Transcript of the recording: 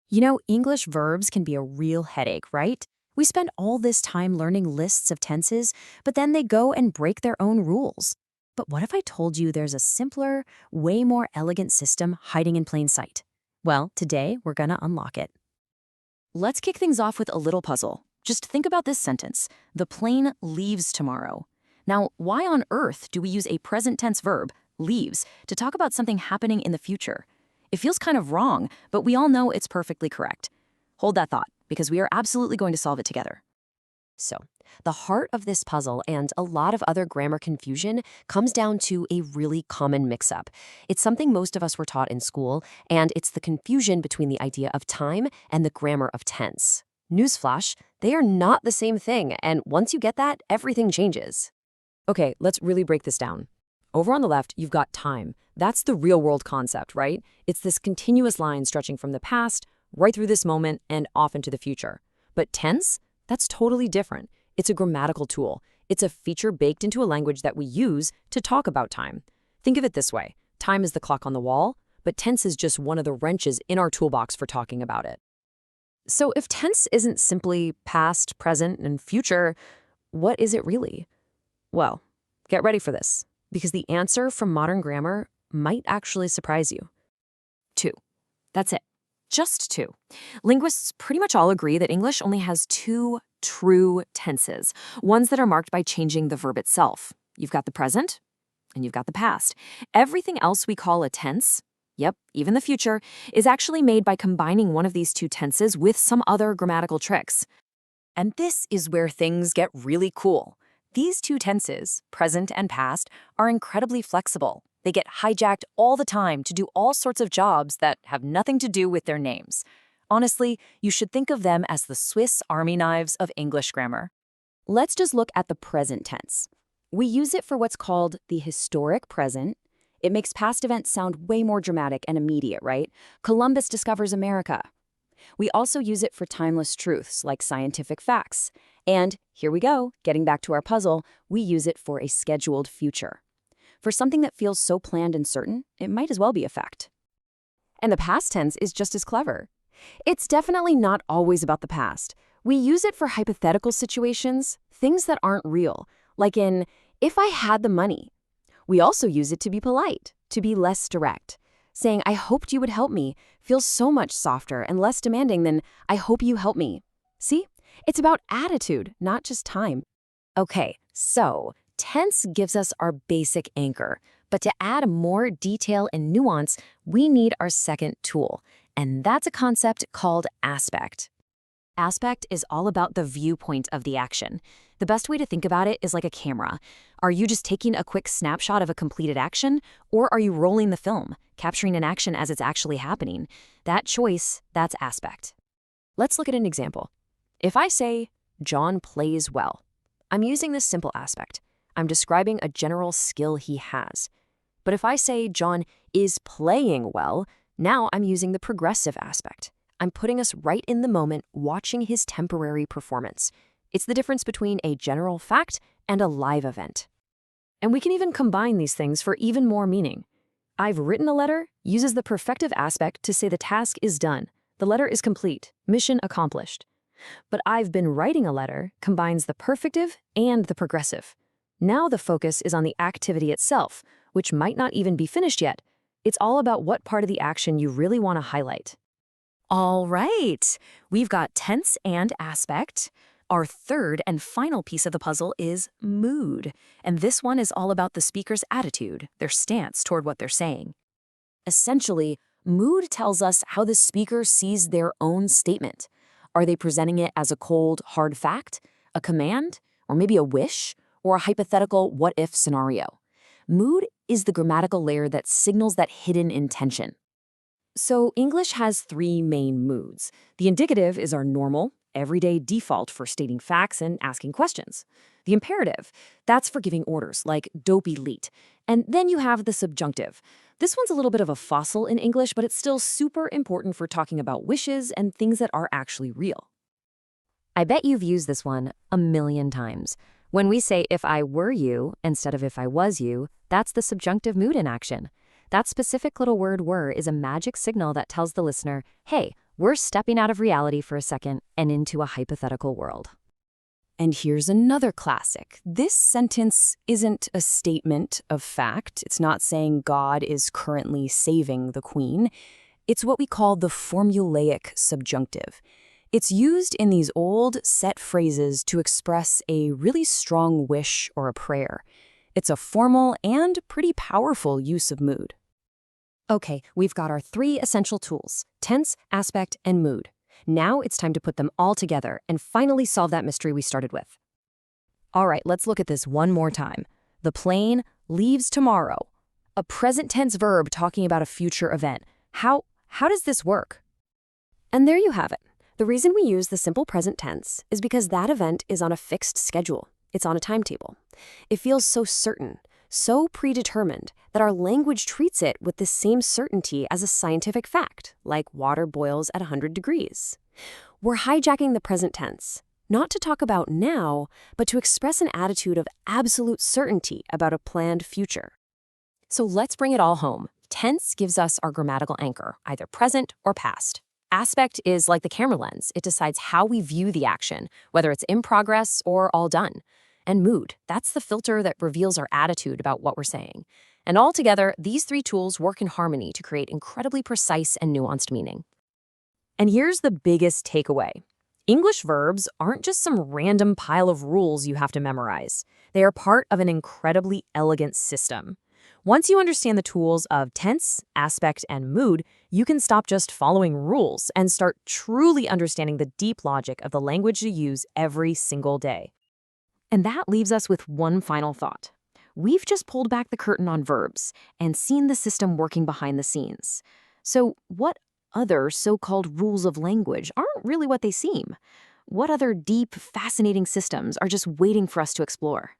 You know, English verbs can be a real headache, right? We spend all this time learning lists of tenses, but then they go and break their own rules. But what if I told you there's a simpler, way more elegant system hiding in plain sight? Well, today we're gonna unlock it. Let's kick things off with a little puzzle. Just think about this sentence. The plane leaves tomorrow. Now, why on earth do we use a present tense verb, leaves, to talk about something happening in the future? It feels kind of wrong, but we all know it's perfectly correct. Hold that thought, because we are absolutely going to solve it together. So, the heart of this puzzle and a lot of other grammar confusion comes down to a really common mix-up. It's something most of us were taught in school, and it's the confusion between the idea of time and the grammar of tense. Newsflash, they are not the same thing, and once you get that, everything changes. Okay, let's really break this down. Over on the left, you've got time. That's the real-world concept, right? It's this continuous line stretching from the past, right through this moment, and off into the future. But tense? That's totally different. It's a grammatical tool. It's a feature baked into a language that we use to talk about time. Think of it this way. Time is the clock on the wall, but tense is just one of the wrenches in our toolbox for talking about it. So if tense isn't simply past, present, and future, what is it really? Well, get ready for this, because the answer from modern grammar might actually surprise you. 2. That's it. Just 2. Linguists pretty much all agree that English only has 2 true tenses, ones that are marked by changing the verb itself. You've got the present, and you've got the past. Everything else we call a tense, yep, even the future, is actually made by combining one of these 2 tenses with some other grammatical tricks. And this is where things get really cool. These 2 tenses, present and past, are incredibly flexible. They get hijacked all the time to do all sorts of jobs that have nothing to do with their names. Honestly, you should think of them as the Swiss Army knives of English grammar. Let's just look at the present tense. We use it for what's called the historic present. It makes past events sound way more dramatic and immediate, right? Columbus discovers America. We also use it for timeless truths like scientific facts. And here we go, getting back to our puzzle, we use it for a scheduled future. For something that feels so planned and certain, it might as well be a fact. And the past tense is just as clever. It's definitely not always about the past. We use it for hypothetical situations, things that aren't real, like in, if I had the money. We also use it to be polite, to be less direct. Saying, I hoped you would help me, feels so much softer and less demanding than, I hope you help me. See? It's about attitude, not just time. Okay, so tense gives us our basic anchor, but to add more detail and nuance, we need our second tool, and that's a concept called aspect. Aspect is all about the viewpoint of the action. The best way to think about it is like a camera. Are you just taking a quick snapshot of a completed action, or are you rolling the film, capturing an action as it's actually happening? That choice, that's aspect. Let's look at an example. If I say, John plays well, I'm using this simple aspect. I'm describing a general skill he has. But if I say John is playing well, now I'm using the progressive aspect. I'm putting us right in the moment watching his temporary performance. It's the difference between a general fact and a live event. And we can even combine these things for even more meaning. I've written a letter uses the perfective aspect to say the task is done. The letter is complete, mission accomplished. But I've been writing a letter combines the perfective and the progressive. Now the focus is on the activity itself, which might not even be finished yet. It's all about what part of the action you really want to highlight. All right, we've got tense and aspect. Our third and final piece of the puzzle is mood, and this one is all about the speaker's attitude, their stance toward what they're saying. Essentially, mood tells us how the speaker sees their own statement. Are they presenting it as a cold, hard fact, a command, or maybe a wish, or a hypothetical what-if scenario? Mood is the grammatical layer that signals that hidden intention. So English has 3 main moods. The indicative is our normal, everyday default for stating facts and asking questions. The imperative, that's for giving orders, like "do be late." And then you have the subjunctive. This one's a little bit of a fossil in English, but it's still super important for talking about wishes and things that are actually real. I bet you've used this one a million times. When we say "if I were you" instead of "if I was you," that's the subjunctive mood in action. That specific little word "were" is a magic signal that tells the listener, hey, We're stepping out of reality for a second and into a hypothetical world. And here's another classic. This sentence isn't a statement of fact. It's not saying God is currently saving the queen. It's what we call the formulaic subjunctive. It's used in these old set phrases to express a really strong wish or a prayer. It's a formal and pretty powerful use of mood. Okay, we've got our 3 essential tools: tense, aspect, and mood. Now it's time to put them all together and finally solve that mystery we started with. All right, let's look at this one more time. The plane leaves tomorrow. A present tense verb talking about a future event. How does this work? And there you have it. The reason we use the simple present tense is because that event is on a fixed schedule. It's on a timetable. It feels so certain, so predetermined, that our language treats it with the same certainty as a scientific fact, like water boils at 100 degrees. We're hijacking the present tense, not to talk about now, but to express an attitude of absolute certainty about a planned future. So let's bring it all home. Tense gives us our grammatical anchor, either present or past. Aspect is like the camera lens. It decides how we view the action, whether it's in progress or all done. And mood, that's the filter that reveals our attitude about what we're saying. And altogether, these 3 tools work in harmony to create incredibly precise and nuanced meaning. And here's the biggest takeaway. English verbs aren't just some random pile of rules you have to memorize. They are part of an incredibly elegant system. Once you understand the tools of tense, aspect, and mood, you can stop just following rules and start truly understanding the deep logic of the language you use every single day. And that leaves us with one final thought. We've just pulled back the curtain on verbs and seen the system working behind the scenes. So what other so-called rules of language aren't really what they seem? What other deep, fascinating systems are just waiting for us to explore?